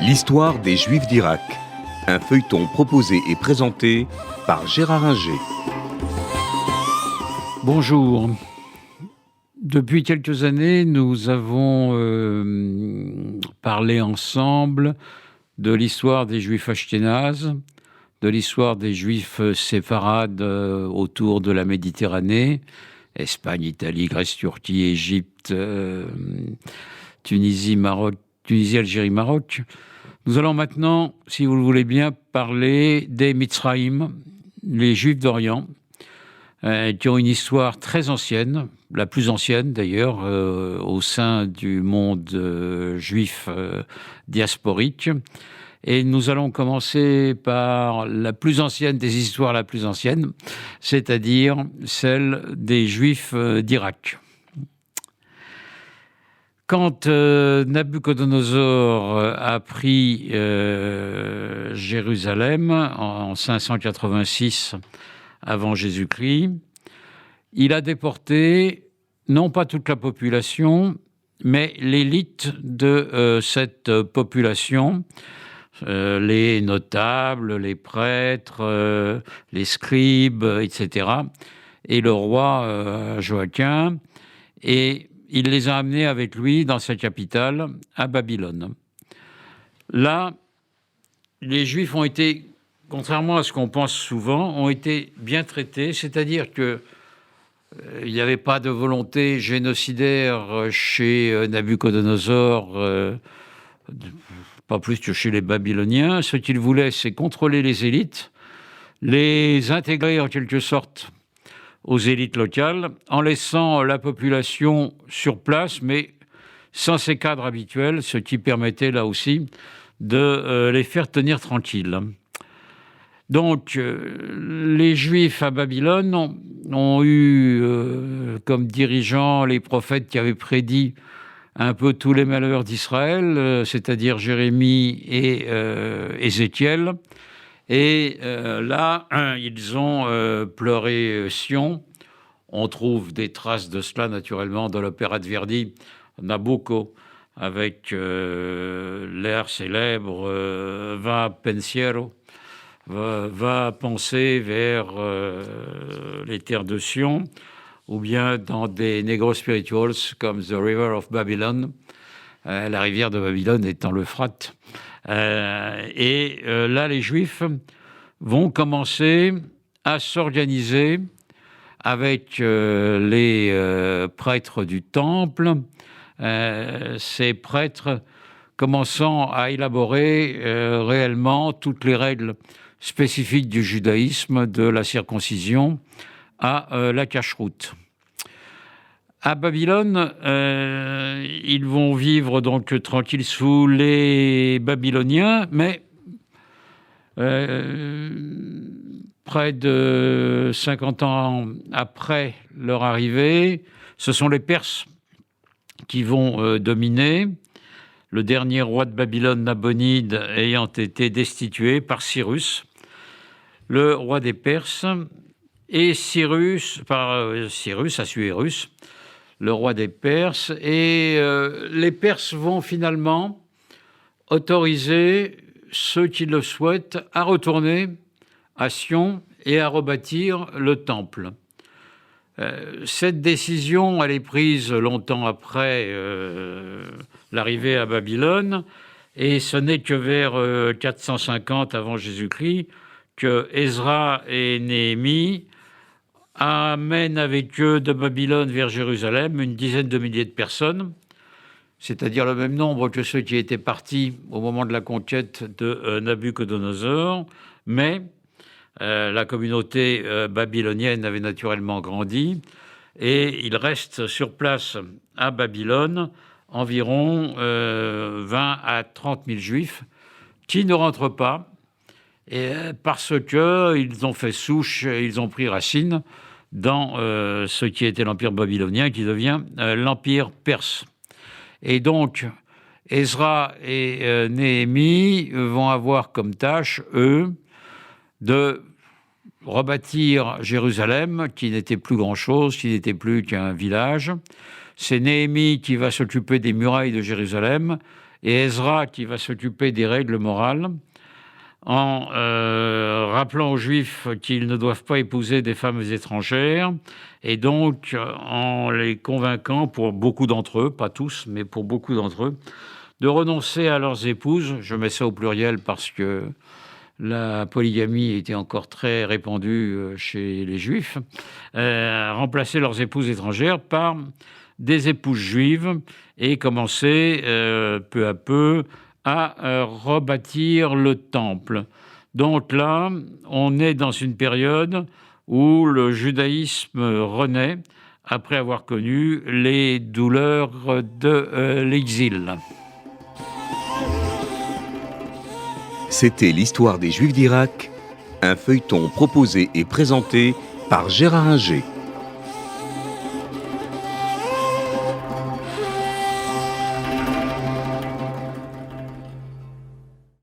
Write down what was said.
L'histoire des Juifs d'Irak. Un feuilleton proposé et présenté par Gérard Inger. Bonjour. Depuis quelques années, nous avons parlé ensemble de l'histoire des Juifs ashkénazes, de l'histoire des Juifs séfarades autour de la Méditerranée, Espagne, Italie, Grèce, Turquie, Égypte, Tunisie, Maroc, Algérie, Maroc. Nous allons maintenant, si vous le voulez bien, parler des Mitzraïm, les Juifs d'Orient, qui ont une histoire très ancienne, la plus ancienne d'ailleurs, au sein du monde juif diasporique. Et nous allons commencer par la plus ancienne des histoires, la plus ancienne, c'est-à-dire celle des Juifs d'Irak. Quand Nabuchodonosor a pris Jérusalem en 586 avant Jésus-Christ, il a déporté non pas toute la population, mais l'élite de cette population, les notables, les prêtres, les scribes, etc., et le roi Joachim, et il les a amenés avec lui dans sa capitale, à Babylone. Là, les Juifs ont été, contrairement à ce qu'on pense souvent, ont été bien traités, c'est-à-dire que il n'y avait pas de volonté génocidaire chez Nabuchodonosor, pas plus que chez les Babyloniens. Ce qu'il voulait, c'est contrôler les élites, les intégrer en quelque sorte aux élites locales, en laissant la population sur place, mais sans ses cadres habituels, ce qui permettait là aussi de les faire tenir tranquilles. Donc, les Juifs à Babylone ont eu comme dirigeants les prophètes qui avaient prédit un peu tous les malheurs d'Israël, c'est-à-dire Jérémie et Ézéchiel. Et là, ils ont pleuré Sion. On trouve des traces de cela, naturellement, dans l'opéra de Verdi, Nabucco, avec l'air célèbre « Va pensiero », va penser vers les terres de Sion, ou bien dans des negro spirituals comme The River of Babylon, la rivière de Babylone étant l'Euphrate. Et là, les Juifs vont commencer à s'organiser avec les prêtres du temple, ces prêtres commençant à élaborer réellement toutes les règles spécifiques du judaïsme, de la circoncision à la cacheroute. À Babylone, ils vont vivre donc tranquilles sous les Babyloniens, mais près de 50 ans après leur arrivée, ce sont les Perses qui vont dominer, le dernier roi de Babylone, Nabonide, ayant été destitué par Cyrus, le roi des Perses, et Cyrus, Assuérus, le roi des Perses, et les Perses vont finalement autoriser ceux qui le souhaitent à retourner à Sion et à rebâtir le temple. Cette décision, elle est prise longtemps après l'arrivée à Babylone, et ce n'est que vers 450 avant Jésus-Christ que Ezra et Néhémie amènent avec eux de Babylone vers Jérusalem une dizaine de milliers de personnes, c'est-à-dire le même nombre que ceux qui étaient partis au moment de la conquête de Nabuchodonosor, mais la communauté babylonienne avait naturellement grandi, et il reste sur place à Babylone environ 20 à 30 000 Juifs qui ne rentrent pas, parce qu'ils ont fait souche, ils ont pris racine dans ce qui était l'Empire babylonien, qui devient l'Empire perse. Et donc, Ezra et Néhémie vont avoir comme tâche, eux, de rebâtir Jérusalem, qui n'était plus grand-chose, qui n'était plus qu'un village, C'est Néhémie qui va s'occuper des murailles de Jérusalem et Ezra qui va s'occuper des règles morales, en rappelant aux Juifs qu'ils ne doivent pas épouser des femmes étrangères, et donc en les convainquant, pour beaucoup d'entre eux, pas tous, mais pour beaucoup d'entre eux, de renoncer à leurs épouses. Je mets ça au pluriel parce que la polygamie était encore très répandue chez les Juifs, remplacer leurs épouses étrangères par des épouses juives et commencer peu à peu à rebâtir le temple. Donc là, on est dans une période où le judaïsme renaît après avoir connu les douleurs de l'exil. C'était l'histoire des Juifs d'Irak, un feuilleton proposé et présenté par Gérard Inger.